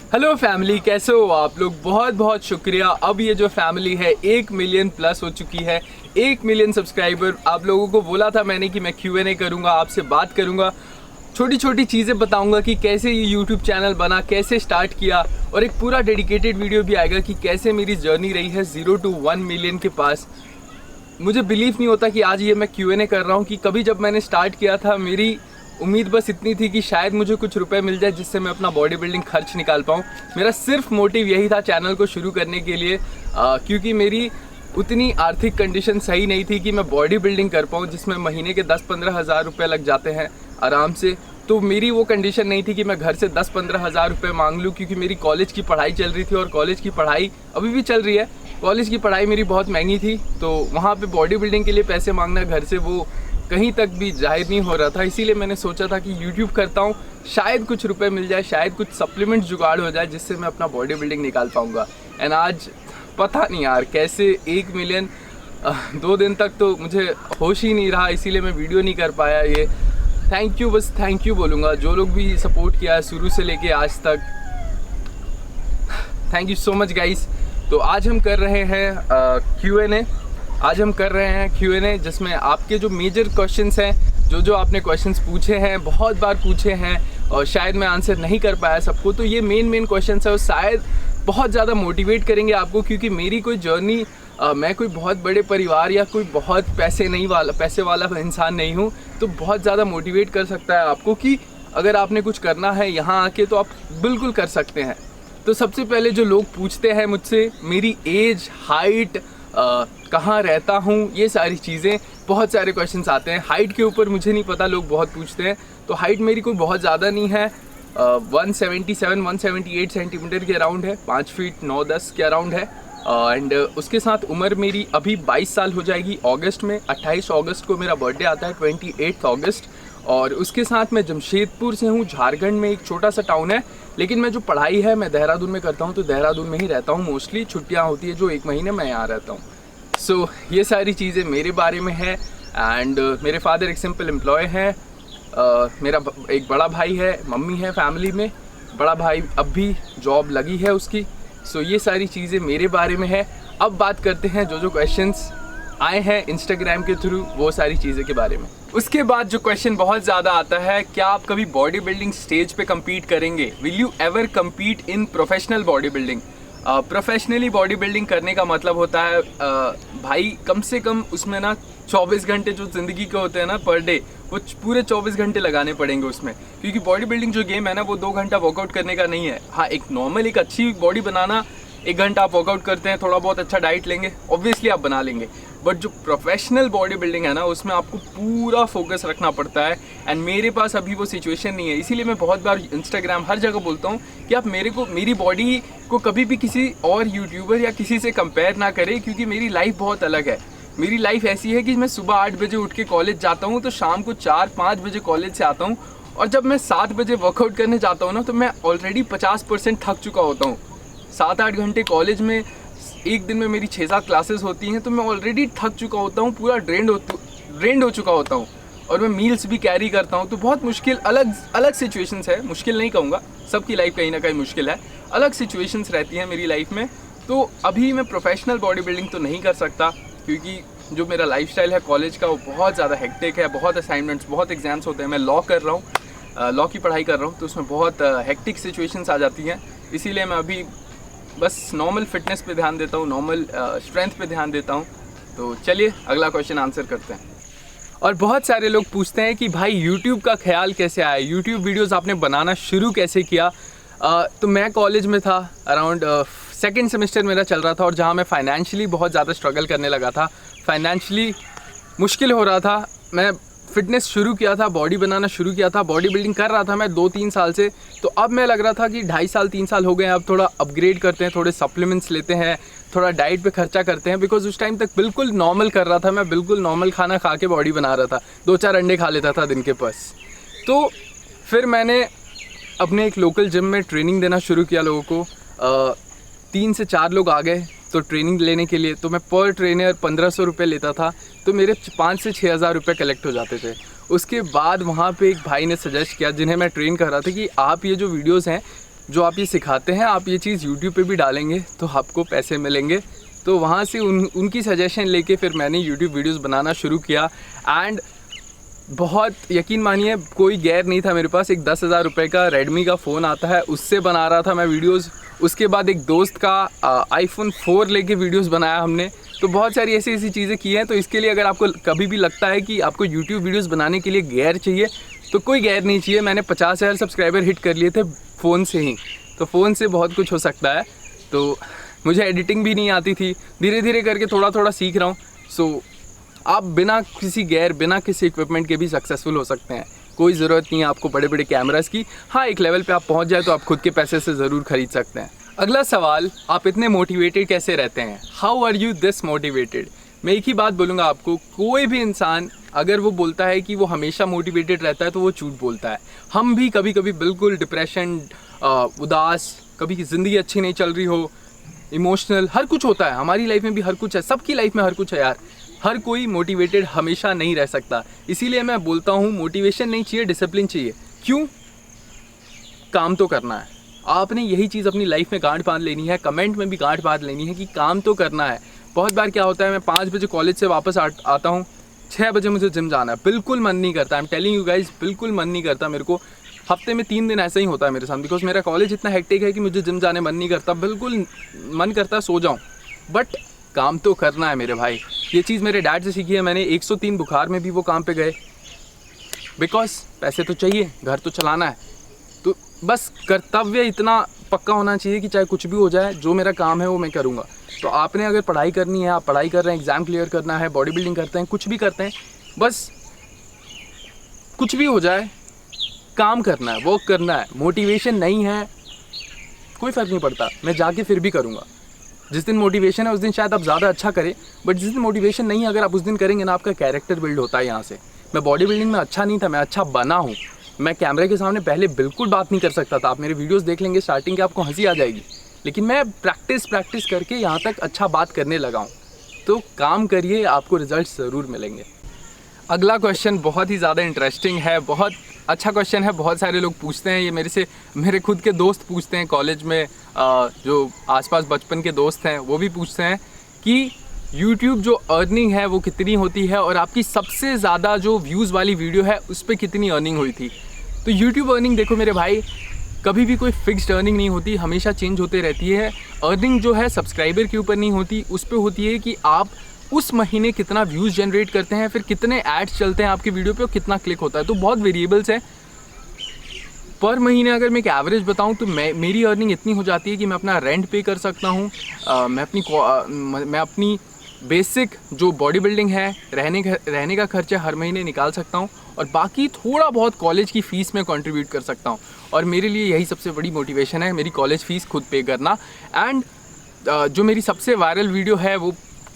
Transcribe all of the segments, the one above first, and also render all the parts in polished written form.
Hello family, कैसे हो आप लोग। बहुत बहुत शुक्रिया। अब ये जो फैमिली है 1 मिलियन प्लस हो चुकी है। 1 मिलियन सब्सक्राइबर। आप लोगों को बोला था मैंने कि मैं Q&A करूँगा, आपसे बात करूँगा, छोटी छोटी चीज़ें बताऊँगा कि कैसे ये यूट्यूब चैनल बना, कैसे स्टार्ट किया, और एक पूरा डेडिकेटेड वीडियो भी आएगा कि कैसे मेरी जर्नी रही है 0 to 1 मिलियन के पास। मुझे बिलीव नहीं होता कि आज ये मैं Q&A कर रहा हूँ कि कभी जब मैंने स्टार्ट किया था मेरी उम्मीद बस इतनी थी कि शायद मुझे कुछ रुपए मिल जाए जिससे मैं अपना बॉडी बिल्डिंग खर्च निकाल पाऊँ। मेरा सिर्फ मोटिव यही था चैनल को शुरू करने के लिए, क्योंकि मेरी उतनी आर्थिक कंडीशन सही नहीं थी कि मैं बॉडी बिल्डिंग कर पाऊँ जिसमें महीने के 10-15 हज़ार रुपये लग जाते हैं आराम से। तो मेरी वो कंडीशन नहीं थी कि मैं घर से 10-15 हज़ार रुपये मांग लूँ, क्योंकि मेरी कॉलेज की पढ़ाई चल रही थी और कॉलेज की पढ़ाई अभी भी चल रही है। कॉलेज की पढ़ाई मेरी बहुत महंगी थी, तो वहाँ पे बॉडी बिल्डिंग के लिए पैसे मांगना घर से वो कहीं तक भी जाहिर नहीं हो रहा था। इसीलिए मैंने सोचा था कि यूट्यूब करता हूँ, शायद कुछ रुपए मिल जाए, शायद कुछ सप्लीमेंट जुगाड़ हो जाए जिससे मैं अपना बॉडी बिल्डिंग निकाल पाऊँगा। एंड आज पता नहीं यार कैसे 1 मिलियन 2 दिन तक तो मुझे होश ही नहीं रहा, इसीलिए मैं वीडियो नहीं कर पाया। ये थैंक यू, बस थैंक यू बोलूँगा जो लोग भी सपोर्ट किया है शुरू से लेके आज तक। Thank you so much guys. तो आज हम कर रहे हैं Q&A। आज हम कर रहे हैं Q&A जिसमें आपके जो मेजर क्वेश्चंस हैं, जो आपने क्वेश्चंस पूछे हैं, बहुत बार पूछे हैं और शायद मैं आंसर नहीं कर पाया सबको, तो ये मेन क्वेश्चंस है और शायद बहुत ज़्यादा मोटिवेट करेंगे आपको, क्योंकि मेरी कोई जर्नी मैं कोई बहुत बड़े परिवार या कोई बहुत पैसे वाला इंसान नहीं हूँ, तो बहुत ज़्यादा मोटिवेट कर सकता है आपको कि अगर आपने कुछ करना है यहाँ आके तो आप बिल्कुल कर सकते हैं। तो सबसे पहले जो लोग पूछते हैं मुझसे मेरी एज, हाइट, कहाँ रहता हूँ, ये सारी चीज़ें, बहुत सारे क्वेश्चंस आते हैं। हाइट के ऊपर मुझे नहीं पता, लोग बहुत पूछते हैं। तो हाइट मेरी कोई बहुत ज़्यादा नहीं है, 178 सेंटीमीटर के अराउंड है, 5 फीट 9-10 के अराउंड है। एंड उसके साथ उम्र मेरी अभी 22 साल हो जाएगी अगस्त में। 28 अगस्त को मेरा बर्थडे आता है, 28 अगस्त। और उसके साथ मैं जमशेदपुर से हूँ, झारखंड में एक छोटा सा टाउन है, लेकिन मैं जो पढ़ाई है मैं देहरादून में करता हूँ, तो देहरादून में ही रहता हूँ। मोस्टली छुट्टियाँ होती है जो 1 महीने मैं यहाँ रहता हूँ। सो ये सारी चीज़ें मेरे बारे में है। एंड मेरे फादर एक सिंपल एम्प्लॉय हैं। मेरा एक बड़ा भाई है, मम्मी है फैमिली में, बड़ा भाई अब भी जॉब लगी है उसकी। सो ये सारी चीज़ें मेरे बारे में है। अब बात करते हैं जो क्वेश्चंस आए हैं इंस्टाग्राम के थ्रू, वो सारी चीज़ें के बारे में। उसके बाद जो क्वेश्चन बहुत ज़्यादा आता है, क्या आप कभी बॉडी बिल्डिंग स्टेज पे कम्पीट करेंगे? Will you ever compete in professional body building? Professionally body building करने का मतलब होता है भाई कम से कम उसमें ना 24 घंटे जो ज़िंदगी के होते हैं ना पर डे, वो पूरे 24 घंटे लगाने पड़ेंगे उसमें, क्योंकि बॉडी बिल्डिंग जो गेम है ना वो 2 घंटा वर्कआउट करने का नहीं है। हाँ, एक नॉर्मल एक अच्छी बॉडी बनाना 1 घंटा आप वर्कआउट करते हैं, थोड़ा बहुत अच्छा डाइट लेंगे, ऑब्वियसली आप बना लेंगे। बट जो प्रोफेशनल बॉडी बिल्डिंग है ना उसमें आपको पूरा फोकस रखना पड़ता है। एंड मेरे पास अभी वो सिचुएशन नहीं है, इसीलिए मैं बहुत बार इंस्टाग्राम हर जगह बोलता हूँ कि आप मेरी बॉडी को कभी भी किसी और यूट्यूबर या किसी से कंपेयर ना करें, क्योंकि मेरी लाइफ बहुत अलग है। मेरी लाइफ ऐसी है कि मैं सुबह 8 बजे उठ के कॉलेज जाता हूँ, तो शाम को 4-5 बजे कॉलेज से आता हूँ, और जब मैं 7 बजे वर्कआउट करने जाता हूँ ना तो मैं ऑलरेडी 50% थक चुका होता हूँ। 7-8 घंटे कॉलेज में, एक दिन में मेरी 6-7 क्लासेस होती हैं, तो मैं ऑलरेडी थक चुका होता हूँ, पूरा ड्रेंड हो चुका होता हूँ, और मैं मील्स भी कैरी करता हूँ। तो बहुत मुश्किल अलग सिचुएशंस है, मुश्किल नहीं कहूँगा, सबकी लाइफ कहीं ना कहीं मुश्किल है, अलग सिचुएशंस रहती हैं मेरी लाइफ में। तो अभी मैं प्रोफेशनल बॉडी बिल्डिंग तो नहीं कर सकता, क्योंकि जो मेरा लाइफस्टाइल है कॉलेज का वो बहुत ज़्यादा हेक्टिक है, बहुत असाइनमेंट्स, बहुत एग्जाम्स होते हैं। मैं लॉ कर रहा हूँ, लॉ की पढ़ाई कर रहा हूँ, तो उसमें बहुत हेक्टिक सिचुएशंस आ जाती हैं। इसीलिए मैं अभी बस नॉर्मल फिटनेस पे ध्यान देता हूँ, नॉर्मल स्ट्रेंथ पे ध्यान देता हूँ। तो चलिए अगला क्वेश्चन आंसर करते हैं। और बहुत सारे लोग पूछते हैं कि भाई यूट्यूब का ख्याल कैसे आया, यूट्यूब वीडियोस आपने बनाना शुरू कैसे किया? तो मैं कॉलेज में था, अराउंड 2nd सेमेस्टर मेरा चल रहा था, और जहाँ मैं फाइनेंशियली बहुत ज़्यादा स्ट्रगल करने लगा था, फाइनेंशियली मुश्किल हो रहा था। मैं फिटनेस शुरू किया था, बॉडी बनाना शुरू किया था, बॉडी बिल्डिंग कर रहा था मैं 2-3 साल से। तो अब मैं लग रहा था कि 2.5 साल 3 साल हो गए हैं, अब थोड़ा अपग्रेड करते हैं, थोड़े सप्लीमेंट्स लेते हैं, थोड़ा डाइट पे खर्चा करते हैं। बिकॉज उस टाइम तक बिल्कुल नॉर्मल कर रहा था मैं, बिल्कुल नॉर्मल खाना खा के बॉडी बना रहा था, 2-4 अंडे खा लेता था दिन के पास। तो फिर मैंने अपने एक लोकल जिम में ट्रेनिंग देना शुरू किया लोगों को। 3 से 4 लोग आ गए तो ट्रेनिंग लेने के लिए, तो मैं पर ट्रेनर 1500 रुपये लेता था, तो मेरे 5 से 6 हज़ार रुपये कलेक्ट हो जाते थे। उसके बाद वहाँ पे एक भाई ने सजेस्ट किया, जिन्हें मैं ट्रेन कर रहा था, कि आप ये जो वीडियोस हैं जो आप ये सिखाते हैं, आप ये चीज़ यूट्यूब पे भी डालेंगे तो आपको पैसे मिलेंगे। तो वहाँ से उनकी सजेशन लेके फिर मैंने यूट्यूब वीडियोस बनाना शुरू किया। एंड बहुत यकीन मानिए कोई गैर नहीं था मेरे पास। एक 10,000 रुपये का रेडमी का फ़ोन आता है, उससे बना रहा था मैं वीडियोस। उसके बाद एक दोस्त का iPhone 4 लेके वीडियोस बनाया हमने। तो बहुत सारी ऐसी ऐसी चीज़ें की हैं। तो इसके लिए अगर आपको कभी भी लगता है कि आपको यूट्यूब वीडियोस बनाने के लिए गैर चाहिए, तो कोई गैर नहीं चाहिए। मैंने 50,000 सब्सक्राइबर हिट कर लिए थे फ़ोन से ही। तो फ़ोन से बहुत कुछ हो सकता है। तो मुझे एडिटिंग भी नहीं आती थी, धीरे धीरे करके थोड़ा थोड़ा सीख रहा हूँ। सो आप बिना किसी बिना किसी इक्विपमेंट के भी सक्सेसफुल हो सकते हैं। कोई ज़रूरत नहीं है आपको बड़े बड़े कैमरास की। हाँ, एक लेवल पे आप पहुँच जाए तो आप खुद के पैसे से ज़रूर खरीद सकते हैं। अगला सवाल, आप इतने मोटिवेटेड कैसे रहते हैं? How are you this motivated? मैं एक ही बात बोलूँगा आपको, कोई भी इंसान अगर वो बोलता है कि वो हमेशा मोटिवेटेड रहता है तो वो झूठ बोलता है। हम भी कभी कभी बिल्कुल डिप्रेशन, उदास, कभी ज़िंदगी अच्छी नहीं चल रही हो, इमोशनल, हर कुछ होता है। हमारी लाइफ में भी हर कुछ है, सबकी लाइफ में हर कुछ है यार। हर कोई मोटिवेटेड हमेशा नहीं रह सकता। इसीलिए मैं बोलता हूँ मोटिवेशन नहीं चाहिए, डिसिप्लिन चाहिए। क्यों? काम तो करना है। आपने यही चीज़ अपनी लाइफ में गांठ बांध लेनी है, कमेंट में भी गांठ बांध लेनी है कि काम तो करना है। बहुत बार क्या होता है, मैं 5 बजे कॉलेज से वापस आता हूँ, 6 बजे मुझे जिम जाना है, बिल्कुल मन नहीं करता। I am telling you guys, बिल्कुल मन नहीं करता मेरे को। हफ्ते में 3 दिन ऐसा ही होता है मेरे साथ, बिकॉज मेरा कॉलेज इतना हेक्टिक है कि मुझे जिम जाने मन नहीं करता, बिल्कुल मन करता सो जाऊँ। बट काम तो करना है मेरे भाई। ये चीज़ मेरे डैड से सीखी है मैंने। 103 बुखार में भी वो काम पे गए, बिकॉज पैसे तो चाहिए, घर तो चलाना है। तो बस कर्तव्य इतना पक्का होना चाहिए कि चाहे कुछ भी हो जाए, जो मेरा काम है वो मैं करूँगा। तो आपने अगर पढ़ाई करनी है, आप पढ़ाई कर रहे हैं, एग्ज़ाम क्लियर करना है, बॉडी बिल्डिंग करते हैं, कुछ भी करते हैं, बस कुछ भी हो जाए काम करना है, वर्क करना है। मोटिवेशन नहीं है, कोई फ़र्क नहीं पड़ता, मैं जाके फिर भी करूँगा। जिस दिन मोटिवेशन है उस दिन शायद आप ज़्यादा अच्छा करें, बट जिस दिन मोटिवेशन नहीं है, अगर आप उस दिन करेंगे ना, आपका कैरेक्टर बिल्ड होता है यहाँ से। मैं बॉडी बिल्डिंग में अच्छा नहीं था, मैं अच्छा बना हूँ। मैं कैमरे के सामने पहले बिल्कुल बात नहीं कर सकता था। आप मेरे वीडियोस देख लेंगे स्टार्टिंग के, आपको हंसी आ जाएगी। लेकिन मैं प्रैक्टिस करके यहाँ तक अच्छा बात करने लगा हूँ। तो काम करिए, आपको रिजल्ट ज़रूर मिलेंगे। अगला क्वेश्चन बहुत ही ज़्यादा इंटरेस्टिंग है, बहुत अच्छा क्वेश्चन है। बहुत सारे लोग पूछते हैं, ये मेरे खुद के दोस्त पूछते हैं कॉलेज में, जो आसपास बचपन के दोस्त हैं वो भी पूछते हैं कि YouTube जो अर्निंग है वो कितनी होती है, और आपकी सबसे ज़्यादा जो व्यूज़ वाली वीडियो है उस पर कितनी अर्निंग हुई थी। तो YouTube अर्निंग देखो मेरे भाई, कभी भी कोई फिक्स्ड अर्निंग नहीं होती, हमेशा चेंज होते रहती है। अर्निंग जो है सब्सक्राइबर के ऊपर नहीं होती, उस पर होती है कि आप उस महीने कितना व्यूज़ जनरेट करते हैं, फिर कितने एड्स चलते हैं आपकी वीडियो पे और कितना क्लिक होता है। तो बहुत वेरिएबल्स हैं। पर महीने अगर मैं एक एवरेज बताऊं तो मेरी अर्निंग इतनी हो जाती है कि मैं अपना रेंट पे कर सकता हूं, मैं अपनी बेसिक जो बॉडी बिल्डिंग है, रहने का खर्चा हर महीने निकाल सकता हूं, और बाकी थोड़ा बहुत कॉलेज की फ़ीस में कंट्रीब्यूट कर सकता हूं। और मेरे लिए यही सबसे बड़ी मोटिवेशन है, मेरी कॉलेज फ़ीस खुद पे करना। एंड जो मेरी सबसे वायरल वीडियो है वो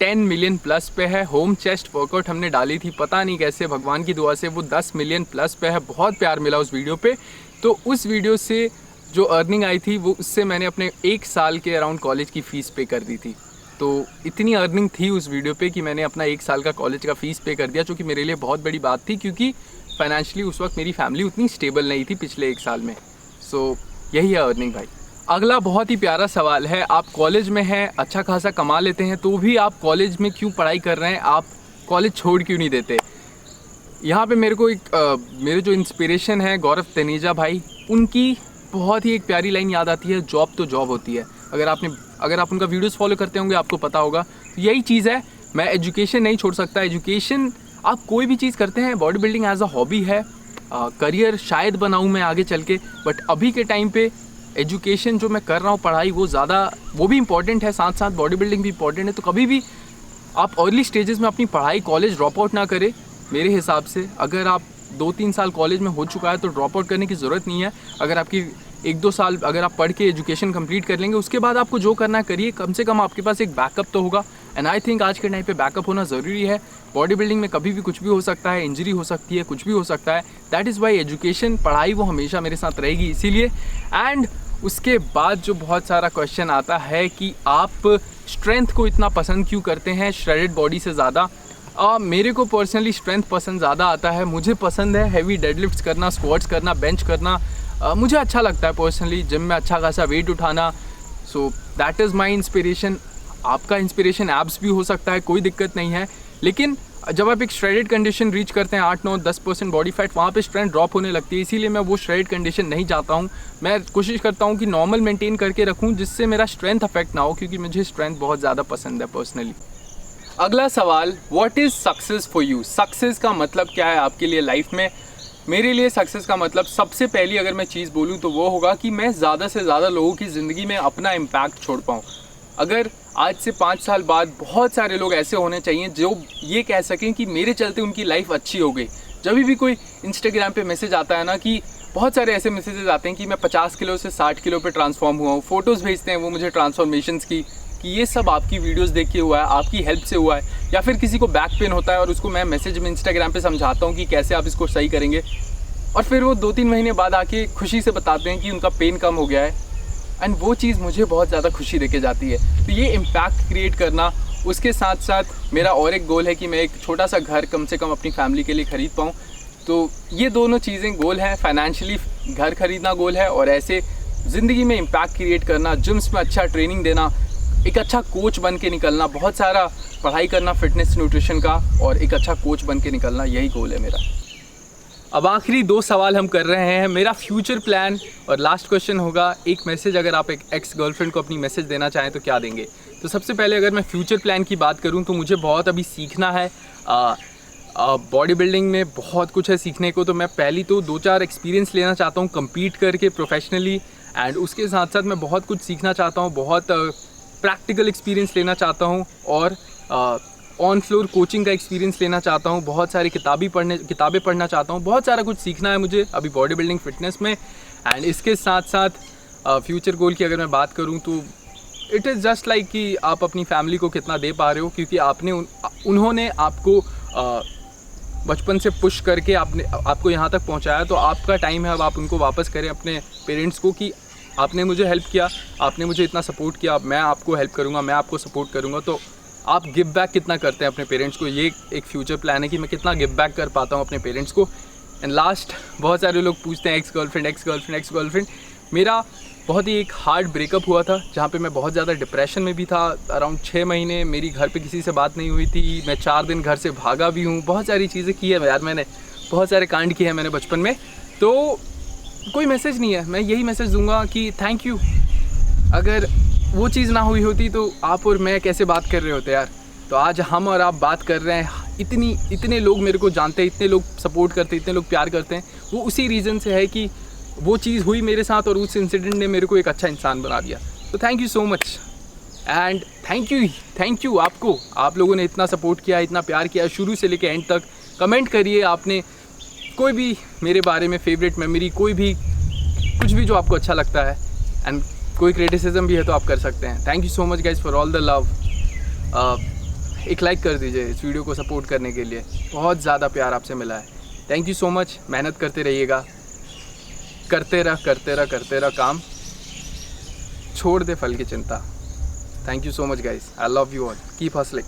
10 मिलियन प्लस पे है। होम चेस्ट वर्कआउट हमने डाली थी, पता नहीं कैसे, भगवान की दुआ से वो 10 मिलियन प्लस पे है। बहुत प्यार मिला उस वीडियो पे। तो उस वीडियो से जो अर्निंग आई थी वो उससे मैंने अपने 1 साल के अराउंड कॉलेज की फ़ीस पे कर दी थी। तो इतनी अर्निंग थी उस वीडियो पे कि मैंने अपना 1 साल का कॉलेज का फ़ीस पे कर दिया, जो कि मेरे लिए बहुत बड़ी बात थी, क्योंकि फाइनेंशियली उस वक्त मेरी फैमिली उतनी स्टेबल नहीं थी पिछले 1 साल में। सो यही है अर्निंग भाई। अगला बहुत ही प्यारा सवाल है, आप कॉलेज में हैं, अच्छा खासा कमा लेते हैं, तो भी आप कॉलेज में क्यों पढ़ाई कर रहे हैं, आप कॉलेज छोड़ क्यों नहीं देते? यहाँ पे मेरे को मेरे जो इंस्पिरेशन है गौरव तनेजा भाई, उनकी बहुत ही एक प्यारी लाइन याद आती है, जॉब तो जॉब होती है। अगर आप उनका वीडियोस फॉलो करते होंगे आपको पता होगा। तो यही चीज़ है, मैं एजुकेशन नहीं छोड़ सकता। एजुकेशन, आप कोई भी चीज़ करते हैं, body building as a hobby है, करियर शायद बनाऊँ मैं आगे चल के, बट अभी के टाइम पे एजुकेशन जो मैं कर रहा हूँ, पढ़ाई, वो भी इंपॉर्टेंट है, साथ साथ बॉडी बिल्डिंग भी इंपॉर्टेंट है। तो कभी भी आप अर्ली स्टेजेस में अपनी पढ़ाई, कॉलेज ड्रॉप आउट ना करें। मेरे हिसाब से अगर आप 2-3 साल कॉलेज में हो चुका है तो ड्रॉप आउट करने की ज़रूरत नहीं है। अगर आपकी 1-2 साल अगर आप पढ़ के एजुकेशन कंप्लीट कर लेंगे, उसके बाद आपको जो करना है करिए, कम से कम आपके पास एक बैकअप तो होगा। एंड आई थिंक आज के टाइम पे बैकअप होना ज़रूरी है। बॉडी बिल्डिंग में कभी भी कुछ भी हो सकता है, इंजरी हो सकती है, कुछ भी हो सकता है। दैट इज़ वाई एजुकेशन, पढ़ाई वो हमेशा मेरे साथ रहेगी इसीलिए। एंड उसके बाद जो बहुत सारा क्वेश्चन आता है कि आप स्ट्रेंथ को इतना पसंद क्यों करते हैं श्रेडेड बॉडी से ज़्यादा। मेरे को पर्सनली स्ट्रेंथ पसंद ज़्यादा आता है। मुझे पसंद है हैवी डेडलिफ्ट्स करना, स्क्वाट्स करना, बेंच करना, मुझे अच्छा लगता है पर्सनली जिम में अच्छा खासा वेट उठाना। So that is my inspiration. आपका इंस्पिरेशन एब्स भी हो सकता है, कोई दिक्कत नहीं है। लेकिन जब आप एक श्रेडेड कंडीशन रीच करते हैं 8-9-10% बॉडी फैट, वहाँ पे स्ट्रेंथ ड्रॉप होने लगती है। इसीलिए मैं वो श्रेडेड कंडीशन नहीं चाहता हूँ। मैं कोशिश करता हूँ कि नॉर्मल मेंटेन करके रखूँ, जिससे मेरा स्ट्रेंथ अफेक्ट ना हो, क्योंकि मुझे स्ट्रेंथ बहुत ज़्यादा पसंद है पर्सनली। अगला सवाल, what is success for you? Success का मतलब क्या है आपके लिए लाइफ में? मेरे लिए सक्सेस का मतलब, सबसे पहली अगर मैं चीज़ बोलूँ तो वो होगा कि मैं ज़्यादा से ज़्यादा लोगों की ज़िंदगी में अपना इम्पैक्ट छोड़ पाऊँ। अगर आज से 5 साल बाद बहुत सारे लोग ऐसे होने चाहिए जो ये कह सकें कि मेरे चलते उनकी लाइफ अच्छी हो गई। जब भी कोई इंस्टाग्राम पे मैसेज आता है ना, कि बहुत सारे ऐसे मैसेजेस आते हैं कि मैं 50 किलो से 60 किलो पे ट्रांसफॉर्म हुआ हूँ, फ़ोटोज़ भेजते हैं वो मुझे ट्रांसफॉर्मेशंस की, कि ये सब आपकी वीडियोस देख के हुआ है, आपकी हेल्प से हुआ है। या फिर किसी को बैक पेन होता है और उसको मैं मैसेज में इंस्टाग्राम पे समझाता हूँ कि कैसे आप इसको सही करेंगे, और फिर वो 2-3 महीने बाद आके खुशी से बताते हैं कि उनका पेन कम हो गया है। एंड वो चीज़ मुझे बहुत ज़्यादा खुशी देके जाती है। तो ये इम्पैक्ट क्रिएट करना, उसके साथ साथ मेरा और एक गोल है कि मैं एक छोटा सा घर कम से कम अपनी फैमिली के लिए ख़रीद पाऊँ। तो ये दोनों चीज़ें गोल हैं। फाइनेंशियली घर खरीदना गोल है, और ऐसे ज़िंदगी में इम्पैक्ट क्रिएट करना, जिम्स में अच्छा ट्रेनिंग देना, एक अच्छा कोच बन के निकलना, बहुत सारा पढ़ाई करना फिटनेस न्यूट्रिशन का, और एक अच्छा कोच बन के निकलना, यही गोल है मेरा। अब आखिरी 2 सवाल हम कर रहे हैं, मेरा फ्यूचर प्लान, और लास्ट क्वेश्चन होगा, एक मैसेज अगर आप एक एक्स गर्लफ्रेंड को अपनी मैसेज देना चाहें तो क्या देंगे? तो सबसे पहले अगर मैं फ्यूचर प्लान की बात करूं तो मुझे बहुत अभी सीखना है। बॉडी बिल्डिंग में बहुत कुछ है सीखने को। तो मैं पहली तो 2-4 एक्सपीरियंस लेना चाहता हूँ कम्पीट करके प्रोफेशनली, एंड उसके साथ साथ मैं बहुत कुछ सीखना चाहता हूँ, बहुत प्रैक्टिकल एक्सपीरियंस लेना चाहता हूँ, और ऑन फ्लोर कोचिंग का एक्सपीरियंस लेना चाहता हूँ, बहुत सारी किताबें पढ़ना चाहता हूँ, बहुत सारा कुछ सीखना है मुझे अभी बॉडी बिल्डिंग फिटनेस में। एंड इसके साथ साथ फ्यूचर गोल की अगर मैं बात करूँ तो इट इज़ जस्ट लाइक कि आप अपनी फैमिली को कितना दे पा रहे हो, क्योंकि उन्होंने आपको बचपन से पुश करके आपको यहाँ तक पहुँचाया। तो आपका टाइम है अब आप उनको वापस करें, अपने पेरेंट्स को, कि आपने मुझे हेल्प किया, आपने मुझे इतना सपोर्ट किया, अब मैं आपको हेल्प करूँगा, मैं आपको सपोर्ट करूँगा। तो आप गिव बैक कितना करते हैं अपने पेरेंट्स को, ये एक फ्यूचर प्लान है कि मैं कितना गिव बैक कर पाता हूँ अपने पेरेंट्स को। एंड लास्ट, बहुत सारे लोग पूछते हैं एक्स गर्लफ्रेंड। मेरा बहुत ही एक हार्ड ब्रेकअप हुआ था, जहाँ पे मैं बहुत ज़्यादा डिप्रेशन में भी था। अराउंड 6 महीने मेरी घर पे किसी से बात नहीं हुई थी, मैं 4 दिन घर से भागा भी हूँ, बहुत सारी चीज़ें की है यार मैंने, बहुत सारे कांड किए हैं मैंने बचपन में। तो कोई मैसेज नहीं है, मैं यही मैसेज दूंगा कि थैंक यू। अगर वो चीज़ ना हुई होती तो आप और मैं कैसे बात कर रहे होते यार। तो आज हम और आप बात कर रहे हैं, इतने लोग मेरे को जानते हैं, इतने लोग सपोर्ट करते हैं, इतने लोग प्यार करते हैं, वो उसी रीज़न से है कि वो चीज़ हुई मेरे साथ, और उस इंसिडेंट ने मेरे को एक अच्छा इंसान बना दिया। तो thank you so much, and thank you आपको, आप लोगों ने इतना सपोर्ट किया, इतना प्यार किया शुरू से लेकर एंड तक। कमेंट करिए आपने कोई भी मेरे बारे में फेवरेट मेमोरी, कोई भी कुछ भी जो आपको अच्छा लगता है, एंड कोई क्रिटिसिज्म भी है तो आप कर सकते हैं। Thank you so much guys for all the love. एक लाइक कर दीजिए इस वीडियो को सपोर्ट करने के लिए, बहुत ज़्यादा प्यार आपसे मिला है। थैंक यू सो मच, मेहनत करते रहिएगा, करते रह काम, छोड़ दे फल की चिंता। Thank you so much guys, I love you all, keep hustling.